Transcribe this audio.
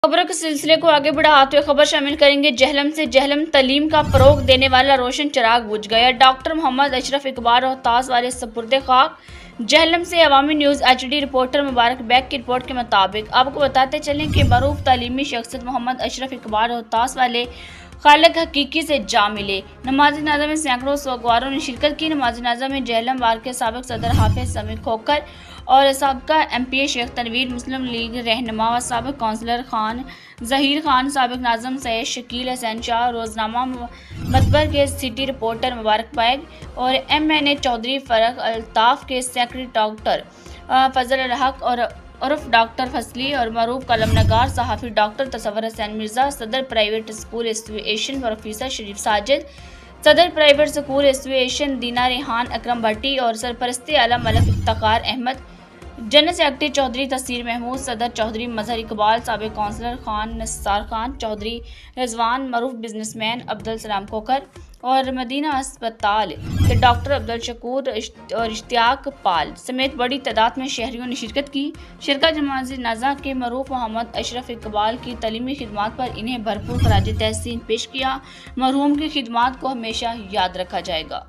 खबरों के सिलसिले को आगे बढ़ाते हुए खबर शामिल करेंगे। जहलम से जहलम तलीम का फरोग देने वाला रोशन चिराग बुझ गया। डॉक्टर मोहम्मद अशरफ इकबाल रोहतास वाले सपुर्दे खाक। जहलम से अवामी न्यूज़ एचडी रिपोर्टर मुबारक बैग की रिपोर्ट के मुताबिक आपको बताते चलें कि मरूफ तालीमी शख्सियत मोहम्मद अशरफ इकबाल रोहतास वाले खालिक हकीकी से जा मिले। नमाज जनाजा में सैकड़ों सोगवारों ने शिरकत की। नमाज जनाजा में जहलम वार के साबिक सदर हाफिज समीर खोकर और साबका एमपीए शेख तनवीर, मुस्लिम लीग रहनुमा व साबिक कौंसलर खान जहीर खान, साबिक नाज़िम सैयद शकील हसैन शाह, रोजनामा मतबर के सिटी रिपोर्टर मुबारक बैग और एमएनए चौधरी फरक अल्ताफ के सेक्रेटरी डॉक्टर फजल हक और उर्फ डॉक्टर फसली और मरूफ कलमनगार सहाफ़ी डॉक्टर तसव्वुर हुसैन मिर्ज़ा, सदर प्राइवेट स्कूल एसोसिएशन प्रोफेसर शरीफ साजिद, सदर प्राइवेट स्कूल एसोसिएशन दीना रेहान अकरम भट्टी और सरपरस्ती आला मलक इफ्तिकार अहमद, जनरल सेक्रेटरी चौधरी तसीर महमूद, सदर चौधरी मजहर इकबाल, साबिक कौंसलर खान नस्सार खान, चौधरी रिजवान, मरूफ बिजनेसमैन अब्दुल सलाम खोकर और मदीना अस्पताल के डॉक्टर अब्दुल शकूर और इश्तियाक पाल समेत बड़ी तादाद में शहरियों ने शिरकत की। शिरकत नमाज जनाजा के मरूफ मोहम्मद अशरफ इकबाल की तलीमी खिदमात पर इन्हें भरपूर खराज तहसीन पेश किया। मरहूम की खिदमात को हमेशा याद रखा जाएगा।